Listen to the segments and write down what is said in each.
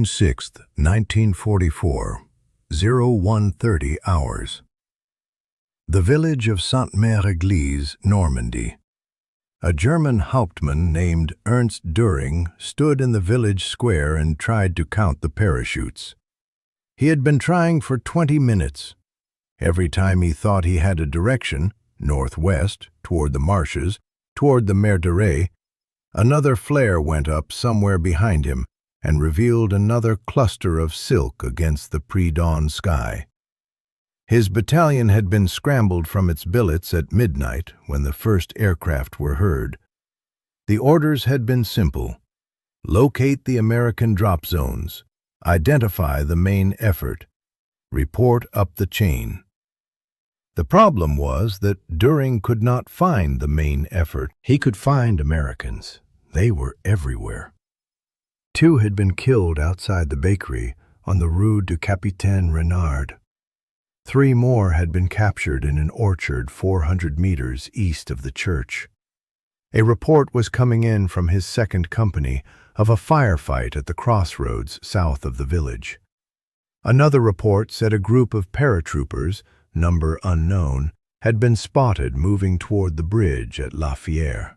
June 6, 1944, 0130 hours. The village of Sainte-Mère-Église, Normandy. A German hauptmann named Ernst Düring stood in the village square and tried to count the parachutes. He had been trying for 20 minutes. Every time he thought he had a direction, northwest, toward the marshes, toward the Mer de Ray, another flare went up somewhere behind him and revealed another cluster of silk against the pre-dawn sky. His battalion had been scrambled from its billets at midnight when the first aircraft were heard. The orders had been simple: locate the American drop zones, identify the main effort, report up the chain. The problem was that Düring could not find the main effort. He could find Americans. They were everywhere. 2 had been killed outside the bakery on the Rue du Capitaine Renard. 3 more had been captured in an orchard 400 meters east of the church. A report was coming in from his 2nd company of a firefight at the crossroads south of the village. Another report said a group of paratroopers, number unknown, had been spotted moving toward the bridge at La Fière.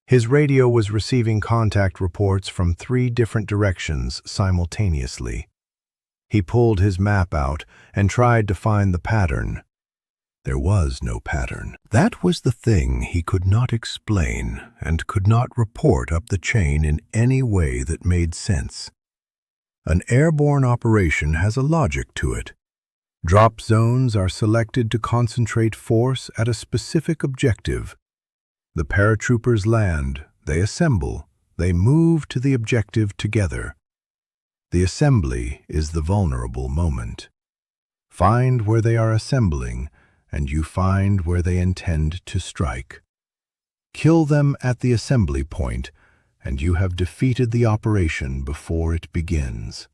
His radio was receiving contact reports from 3 different directions simultaneously. He pulled his map out and tried to find the pattern. There was no pattern. That was the thing he could not explain and could not report up the chain in any way that made sense. An airborne operation has a logic to it. Drop zones are selected to concentrate force at a specific objective. The paratroopers land, they assemble, they move to the objective together. The assembly is the vulnerable moment. Find where they are assembling, and you find where they intend to strike. Kill them at the assembly point, and you have defeated the operation before it begins.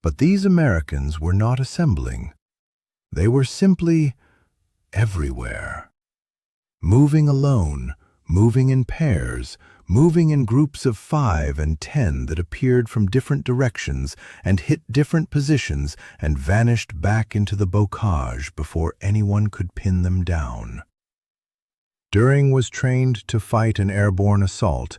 But these Americans were not assembling. They were simply everywhere. Moving alone, moving in pairs, moving in groups of 5 and 10 that appeared from different directions and hit different positions and vanished back into the bocage before anyone could pin them down. Düring was trained to fight an airborne assault.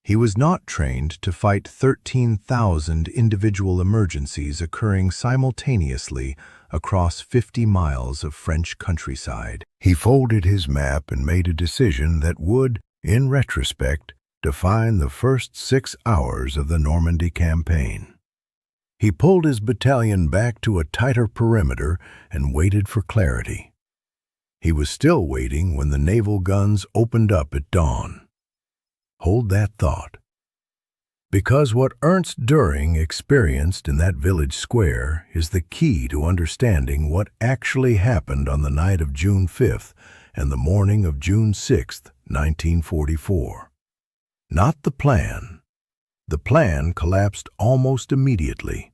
He was not trained to fight 13,000 individual emergencies occurring simultaneously across 50 miles of French countryside. He folded his map and made a decision that would, in retrospect, define the first 6 hours of the Normandy campaign. He pulled his battalion back to a tighter perimeter and waited for clarity. He was still waiting when the naval guns opened up at dawn. Hold that thought. Because what Ernst Düring experienced in that village square is the key to understanding what actually happened on the night of June 5th and the morning of June 6th, 1944. Not the plan. The plan collapsed almost immediately.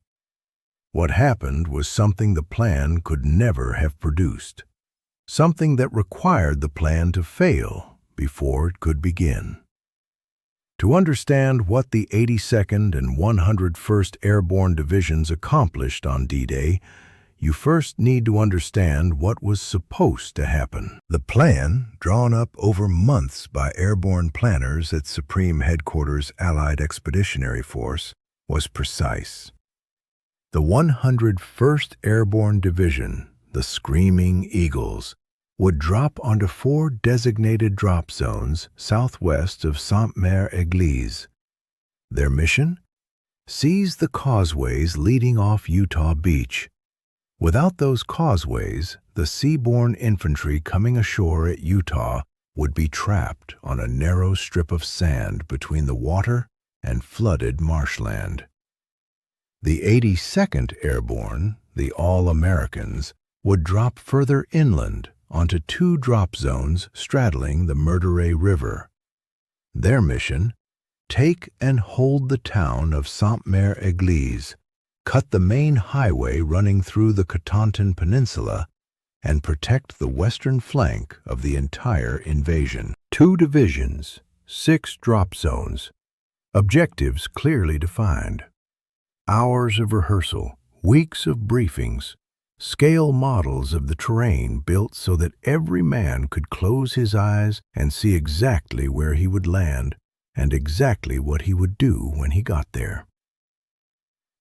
What happened was something the plan could never have produced. Something that required the plan to fail before it could begin. To understand what the 82nd and 101st Airborne Divisions accomplished on D-Day, you first need to understand what was supposed to happen. The plan, drawn up over months by airborne planners at Supreme Headquarters Allied Expeditionary Force, was precise. The 101st Airborne Division, the Screaming Eagles, would drop onto 4 designated drop zones southwest of Sainte-Mère-Église. Their mission? Seize the causeways leading off Utah Beach. Without those causeways, the seaborne infantry coming ashore at Utah would be trapped on a narrow strip of sand between the water and flooded marshland. The 82nd Airborne, the All-Americans, would drop further inland onto 2 drop zones straddling the Mer de Ray River. Their mission? Take and hold the town of Sainte-Mère-Église, cut the main highway running through the Cotentin Peninsula, and protect the western flank of the entire invasion. 2 divisions, 6 drop zones, objectives clearly defined. Hours of rehearsal, weeks of briefings, scale models of the terrain built so that every man could close his eyes and see exactly where he would land and exactly what he would do when he got there.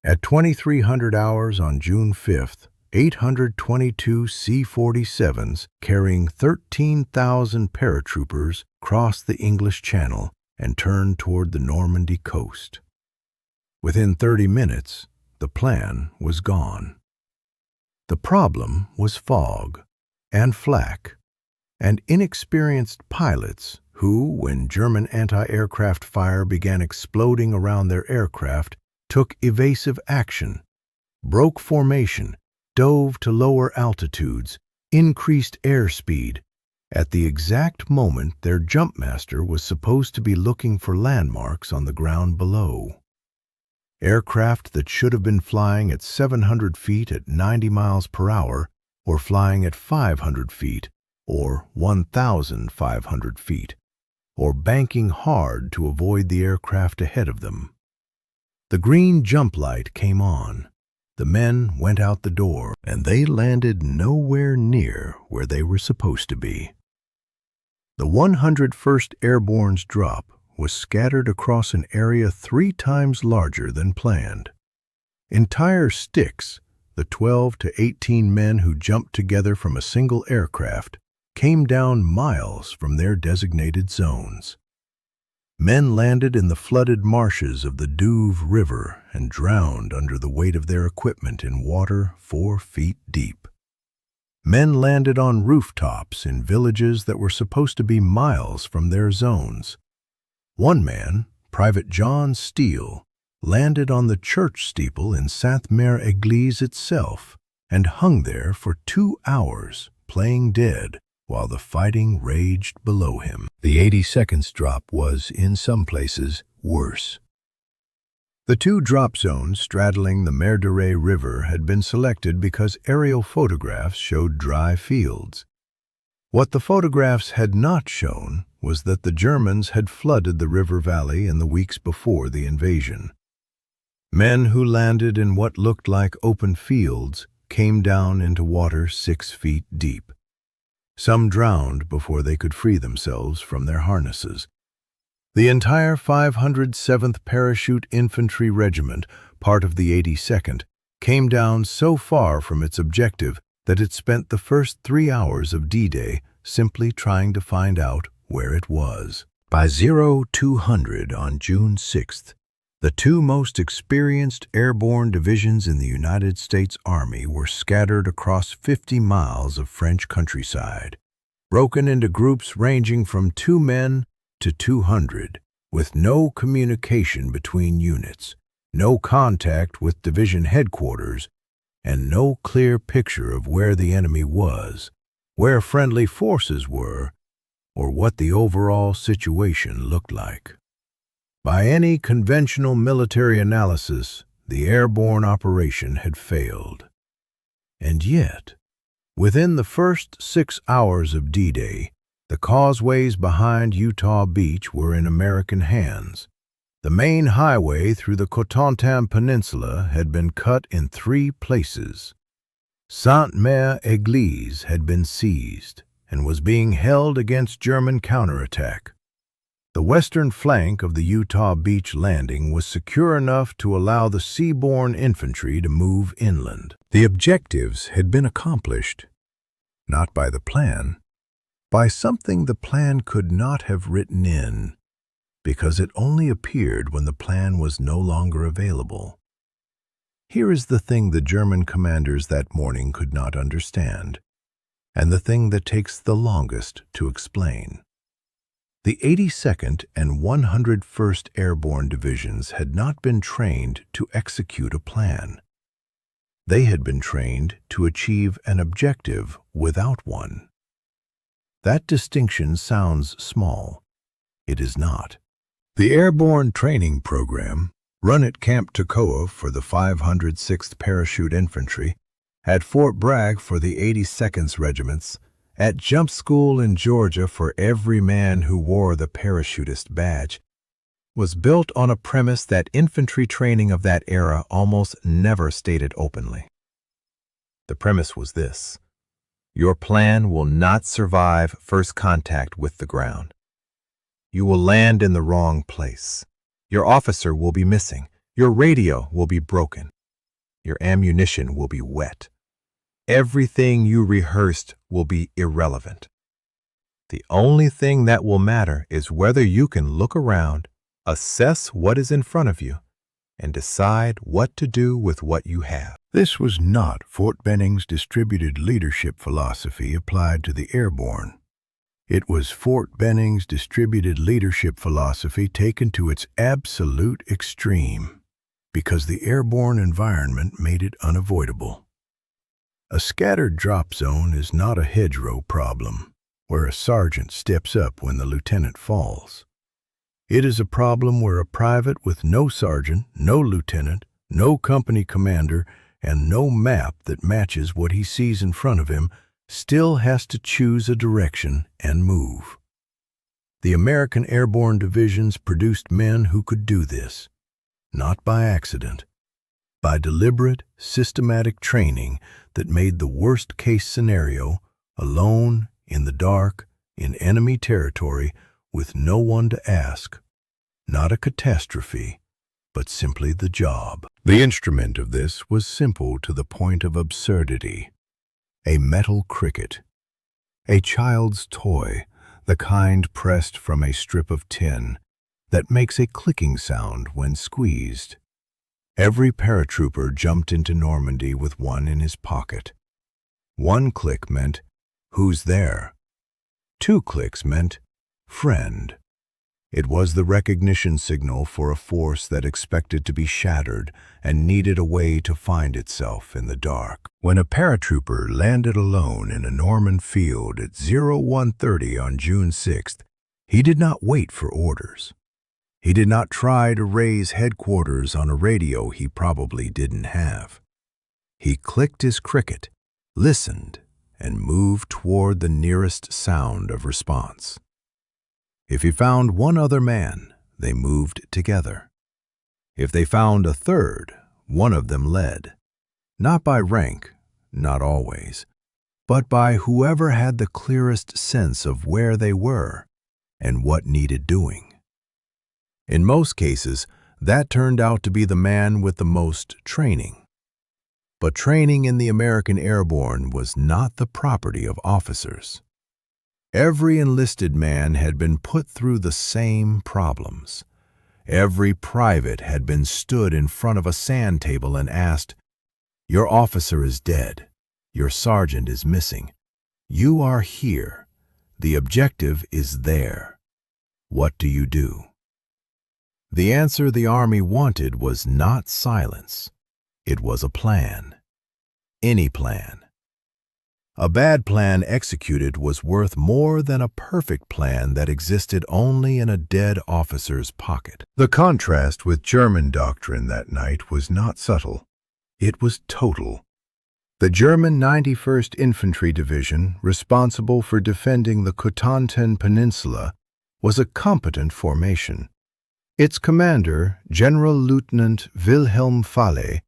At 2300 hours on June 5th, 822 C-47s carrying 13,000 paratroopers crossed the English Channel and turned toward the Normandy coast. Within 30 minutes, the plan was gone. The problem was fog and flak and inexperienced pilots who, when German anti-aircraft fire began exploding around their aircraft, took evasive action, broke formation, dove to lower altitudes, increased airspeed, at the exact moment their jumpmaster was supposed to be looking for landmarks on the ground below. Aircraft that should have been flying at 700 feet at 90 miles per hour were flying at 500 feet or 1,500 feet, or banking hard to avoid the aircraft ahead of them. The green jump light came on. The men went out the door, and they landed nowhere near where they were supposed to be. The 101st Airborne's drop was scattered across an area 3 times larger than planned. Entire sticks, the 12 to 18 men who jumped together from a single aircraft, came down miles from their designated zones. Men landed in the flooded marshes of the Douve River and drowned under the weight of their equipment in water 4 feet deep. Men landed on rooftops in villages that were supposed to be miles from their zones. One man, Private John Steele, landed on the church steeple in Sainte-Mère-Église itself and hung there for 2 hours, playing dead, while the fighting raged below him. The 82nd's drop was, in some places, worse. The 2 drop zones straddling the Merdere River had been selected because aerial photographs showed dry fields. What the photographs had not shown was that the Germans had flooded the river valley in the weeks before the invasion. Men who landed in what looked like open fields came down into water 6 feet deep. Some drowned before they could free themselves from their harnesses. The entire 507th Parachute Infantry Regiment, part of the 82nd, came down so far from its objective that it spent the first 3 hours of D-Day simply trying to find out where it was. By 0200 on June 6th, the 2 most experienced airborne divisions in the United States Army were scattered across 50 miles of French countryside, broken into groups ranging from 2 men to 200, with no communication between units, no contact with division headquarters, and no clear picture of where the enemy was, where friendly forces were, or what the overall situation looked like. By any conventional military analysis, the airborne operation had failed. And yet, within the first 6 hours of D-Day, the causeways behind Utah Beach were in American hands. The main highway through the Cotentin Peninsula had been cut in 3 places. Sainte-Mère-Église had been seized and was being held against German counterattack. The western flank of the Utah Beach landing was secure enough to allow the seaborne infantry to move inland. The objectives had been accomplished, not by the plan, by something the plan could not have written in, because it only appeared when the plan was no longer available. Here is the thing the German commanders that morning could not understand, and the thing that takes the longest to explain. The 82nd and 101st Airborne Divisions had not been trained to execute a plan. They had been trained to achieve an objective without one. That distinction sounds small. It is not. The Airborne Training Program, run at Camp Toccoa for the 506th Parachute Infantry, at Fort Bragg for the 82nd's regiments, at Jump School in Georgia for every man who wore the parachutist badge, was built on a premise that infantry training of that era almost never stated openly. The premise was this: your plan will not survive first contact with the ground. You will land in the wrong place. Your officer will be missing. Your radio will be broken. Your ammunition will be wet. Everything you rehearsed will be irrelevant. The only thing that will matter is whether you can look around, assess what is in front of you, and decide what to do with what you have. This was not Fort Benning's distributed leadership philosophy applied to the airborne. It was Fort Benning's distributed leadership philosophy taken to its absolute extreme, because the airborne environment made it unavoidable. A scattered drop zone is not a hedgerow problem, where a sergeant steps up when the lieutenant falls. It is a problem where a private with no sergeant, no lieutenant, no company commander, and no map that matches what he sees in front of him still has to choose a direction and move. The American airborne divisions produced men who could do this, not by accident, by deliberate, systematic training that made the worst-case scenario, alone, in the dark, in enemy territory, with no one to ask, not a catastrophe, but simply the job. The instrument of this was simple to the point of absurdity. A metal cricket. A child's toy, the kind pressed from a strip of tin, that makes a clicking sound when squeezed. Every paratrooper jumped into Normandy with one in his pocket. One click meant, "Who's there?" 2 clicks meant, "Friend." It was the recognition signal for a force that expected to be shattered and needed a way to find itself in the dark. When a paratrooper landed alone in a Norman field at 0130 on June 6th, he did not wait for orders. He did not try to raise headquarters on a radio he probably didn't have. He clicked his cricket, listened, and moved toward the nearest sound of response. If he found one other man, they moved together. If they found a third, one of them led, not by rank, not always, but by whoever had the clearest sense of where they were and what needed doing. In most cases, that turned out to be the man with the most training. But training in the American airborne was not the property of officers. Every enlisted man had been put through the same problems. Every private had been stood in front of a sand table and asked, "Your officer is dead. Your sergeant is missing. You are here. The objective is there. What do you do?" The answer the Army wanted was not silence. It was a plan. Any plan. A bad plan executed was worth more than a perfect plan that existed only in a dead officer's pocket. The contrast with German doctrine that night was not subtle. It was total. The German 91st Infantry Division, responsible for defending the Cotentin Peninsula, was a competent formation. Its commander, General Lieutenant Wilhelm Falle,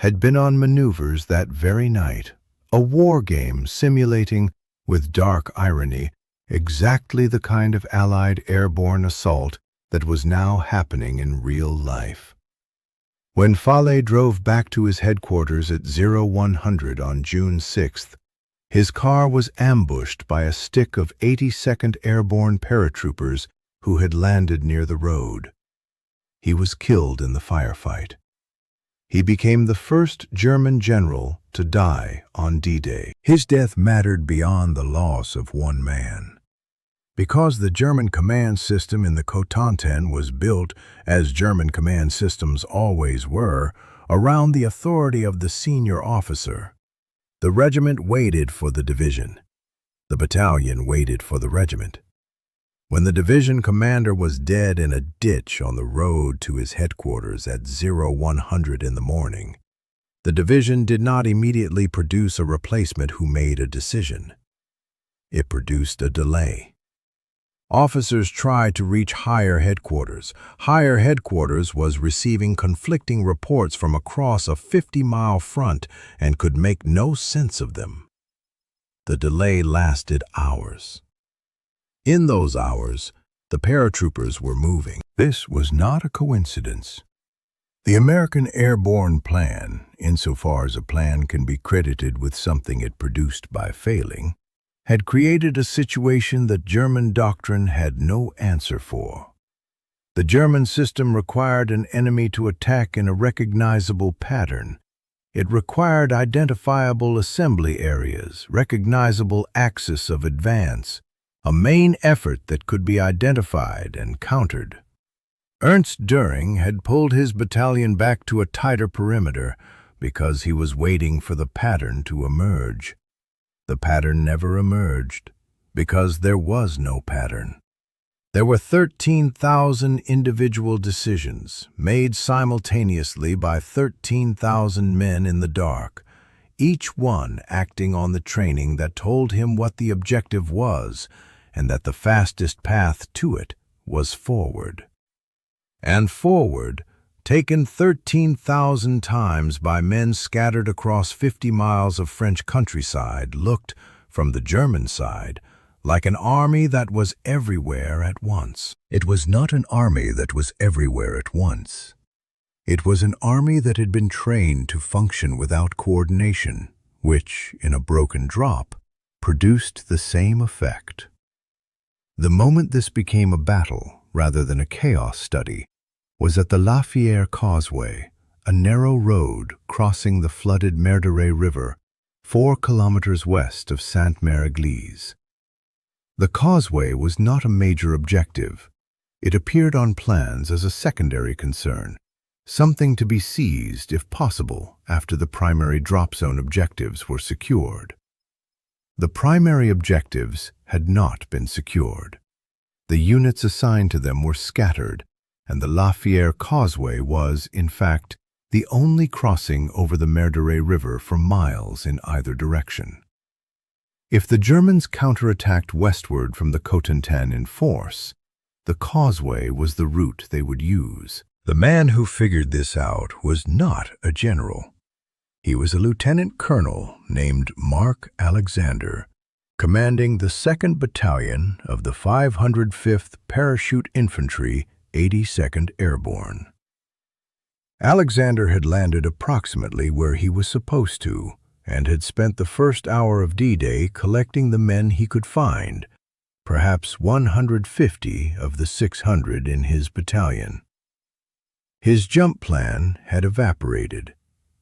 had been on maneuvers that very night, a war game simulating, with dark irony, exactly the kind of Allied airborne assault that was now happening in real life. When Falle drove back to his headquarters at 0100 on June 6th, his car was ambushed by a stick of 82nd Airborne paratroopers who had landed near the road. He was killed in the firefight. He became the first German general to die on D-Day. His death mattered beyond the loss of one man. Because the German command system in the Cotentin was built, as German command systems always were, around the authority of the senior officer. The regiment waited for the division. The battalion waited for the regiment. When the division commander was dead in a ditch on the road to his headquarters at 0100 in the morning, the division did not immediately produce a replacement who made a decision. It produced a delay. Officers tried to reach higher headquarters. Higher headquarters was receiving conflicting reports from across a 50-mile front and could make no sense of them. The delay lasted hours. In those hours, the paratroopers were moving. This was not a coincidence. The American airborne plan, insofar as a plan can be credited with something it produced by failing, had created a situation that German doctrine had no answer for. The German system required an enemy to attack in a recognizable pattern. It required identifiable assembly areas, recognizable axis of advance, a main effort that could be identified and countered. Ernst Düring had pulled his battalion back to a tighter perimeter because he was waiting for the pattern to emerge. The pattern never emerged because there was no pattern. There were 13,000 individual decisions made simultaneously by 13,000 men in the dark, each one acting on the training that told him what the objective was and that the fastest path to it was forward. And forward, taken 13,000 times by men scattered across 50 miles of French countryside, looked, from the German side, like an army that was everywhere at once. It was not an army that was everywhere at once. It was an army that had been trained to function without coordination, which, in a broken drop, produced the same effect. The moment this became a battle, rather than a chaos study, was at the Lafayette Causeway, a narrow road crossing the flooded Merderet River, 4 kilometers west of Sainte-Mère-Église. The causeway was not a major objective. It appeared on plans as a secondary concern, something to be seized if possible after the primary drop zone objectives were secured. The primary objectives had not been secured. The units assigned to them were scattered, and the Lafayette Causeway was, in fact, the only crossing over the Merderet River for miles in either direction. If the Germans counterattacked westward from the Cotentin in force, the causeway was the route they would use. The man who figured this out was not a general. He was a lieutenant colonel named Mark Alexander, commanding the 2nd Battalion of the 505th Parachute Infantry, 82nd Airborne. Alexander had landed approximately where he was supposed to and had spent the first hour of D-Day collecting the men he could find, perhaps 150 of the 600 in his battalion. His jump plan had evaporated.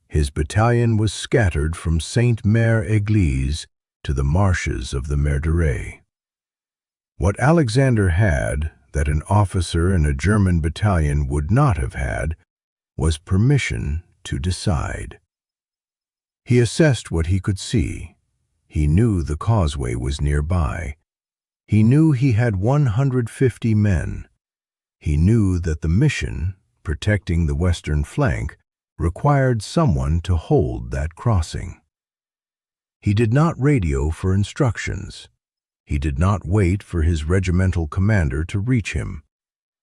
His battalion was scattered from Sainte-Mère-Église to the marshes of the Merderet. What Alexander had, that an officer in a German battalion would not have had, was permission to decide. He assessed what he could see. He knew the causeway was nearby. He knew he had 150 men. He knew that the mission, protecting the western flank, required someone to hold that crossing. He did not radio for instructions. He did not wait for his regimental commander to reach him.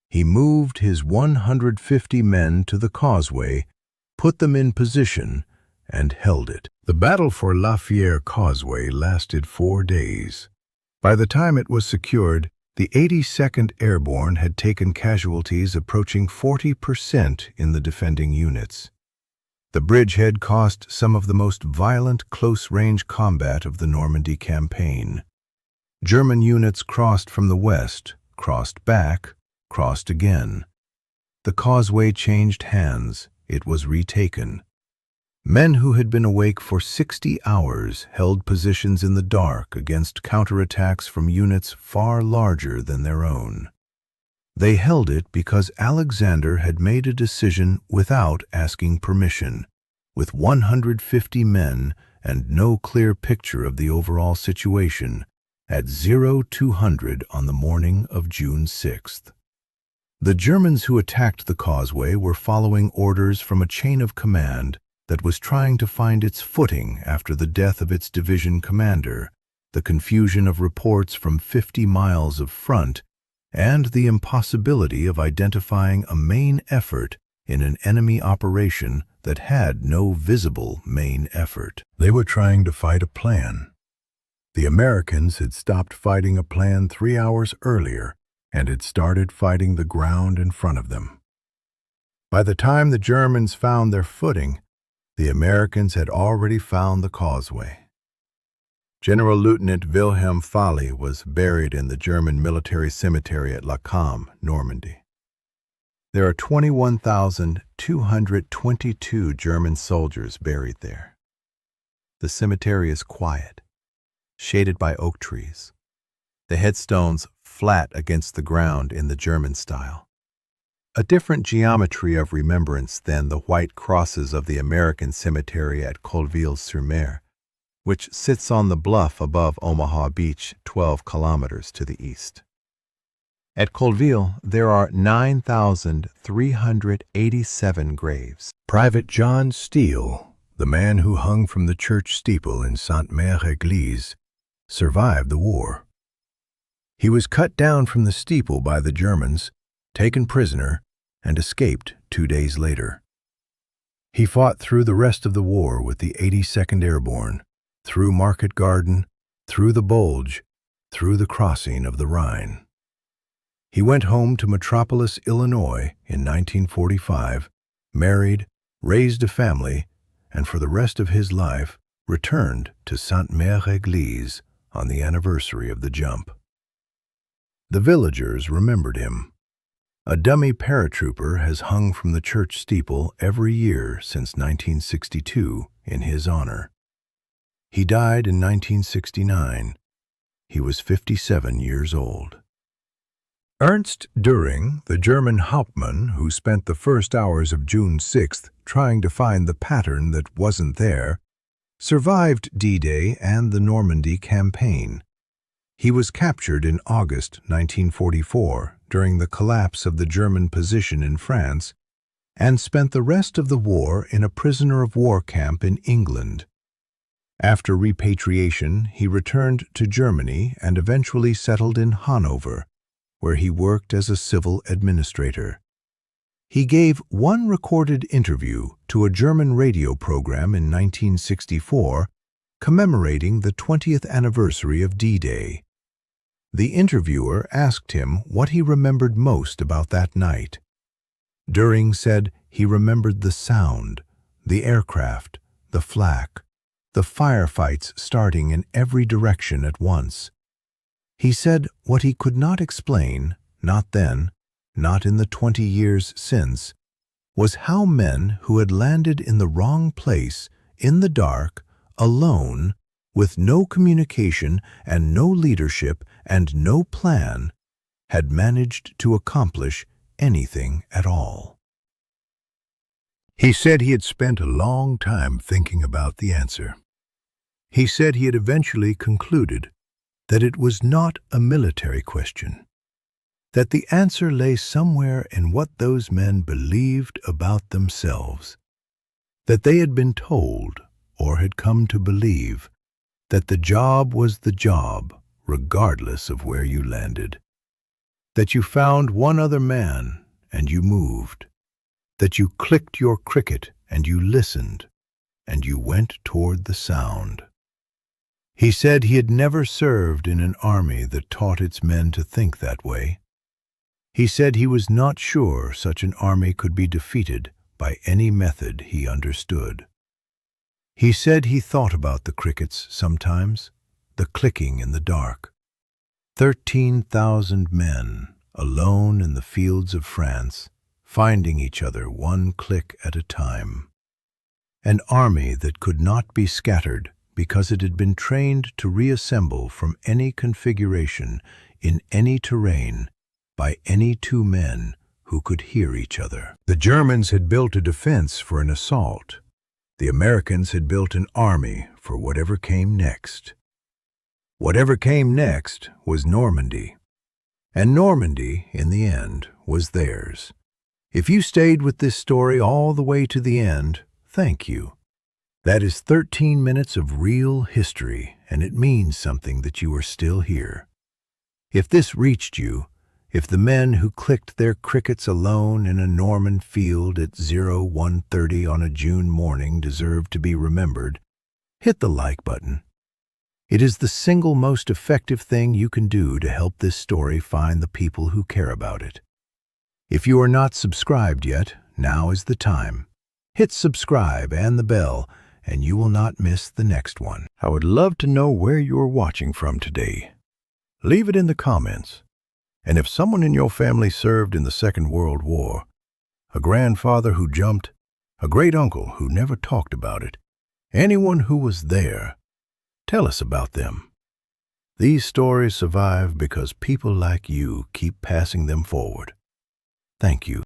He moved his 150 men to the causeway, put them in position, and held it. The battle for Lafayette Causeway lasted 4 days. By the time it was secured, the 82nd Airborne had taken casualties approaching 40% in the defending units. The bridgehead caused some of the most violent close-range combat of the Normandy campaign. German units crossed from the west, crossed back, crossed again. The causeway changed hands. It was retaken. Men who had been awake for 60 hours held positions in the dark against counterattacks from units far larger than their own. They held it because Alexander had made a decision without asking permission, with 150 men and no clear picture of the overall situation, at 0200 on the morning of June 6th. The Germans who attacked the causeway were following orders from a chain of command that was trying to find its footing after the death of its division commander, the confusion of reports from 50 miles of front, and the impossibility of identifying a main effort in an enemy operation that had no visible main effort. They were trying to fight a plan. The Americans had stopped fighting a plan 3 hours earlier and had started fighting the ground in front of them. By the time the Germans found their footing, the Americans had already found the causeway. General Lieutenant Wilhelm Falle was buried in the German military cemetery at La Camp, Normandy. There are 21,222 German soldiers buried there. The cemetery is quiet, shaded by oak trees, the headstones flat against the ground in the German style. A different geometry of remembrance than the white crosses of the American cemetery at Colville-sur-Mer, which sits on the bluff above Omaha Beach 12 kilometers to the east. At Colville, there are 9,387 graves. Private John Steele, the man who hung from the church steeple in Sainte-Mère-Église, survived the war. He was cut down from the steeple by the Germans, taken prisoner, and escaped 2 days later. He fought through the rest of the war with the 82nd Airborne, through Market Garden, through the Bulge, through the crossing of the Rhine. He went home to Metropolis, Illinois in 1945, married, raised a family, and for the rest of his life returned to Sainte-Mère-Église on the anniversary of the jump. The villagers remembered him. A dummy paratrooper has hung from the church steeple every year since 1962 in his honor. He died in 1969. He was 57 years old. Ernst Düring, the German Hauptmann who spent the first hours of June 6th trying to find the pattern that wasn't there, survived D-Day and the Normandy campaign. He was captured in August 1944 during the collapse of the German position in France and spent the rest of the war in a prisoner of war camp in England. After repatriation, he returned to Germany and eventually settled in Hanover, where he worked as a civil administrator. He gave one recorded interview to a German radio program in 1964, commemorating the 20th anniversary of D-Day. The interviewer asked him what he remembered most about that night. Düring said he remembered the sound, the aircraft, the flak, the firefights starting in every direction at once. He said what he could not explain, not then, not in the 20 years since, was how men who had landed in the wrong place, in the dark, alone, with no communication and no leadership and no plan, had managed to accomplish anything at all. He said he had spent a long time thinking about the answer. He said he had eventually concluded that it was not a military question, that the answer lay somewhere in what those men believed about themselves, that they had been told, or had come to believe, that the job was the job regardless of where you landed, that you found one other man and you moved, that you clicked your cricket and you listened, and you went toward the sound. He said he had never served in an army that taught its men to think that way. He said he was not sure such an army could be defeated by any method he understood. He said he thought about the crickets sometimes, the clicking in the dark. 13,000 men, alone in the fields of France, finding each other one click at a time. An army that could not be scattered because it had been trained to reassemble from any configuration, in any terrain, by any two men who could hear each other. The Germans had built a defense for an assault. The Americans had built an army for whatever came next. Whatever came next was Normandy. And Normandy, in the end, was theirs. If you stayed with this story all the way to the end, thank you. That is 13 minutes of real history, and it means something that you are still here. If this reached you, If the men who clicked their crickets alone in a Norman field at 01:30 on a June morning deserve to be remembered, hit the like button. It is the single most effective thing you can do to help this story find the people who care about it. If you are not subscribed yet, now is the time. Hit subscribe and the bell, and you will not miss the next one. I would love to know where you're watching from today. Leave it in the comments. And if someone in your family served in the Second World War, a grandfather who jumped, a great-uncle who never talked about it, anyone who was there, tell us about them. These stories survive because people like you keep passing them forward. Thank you.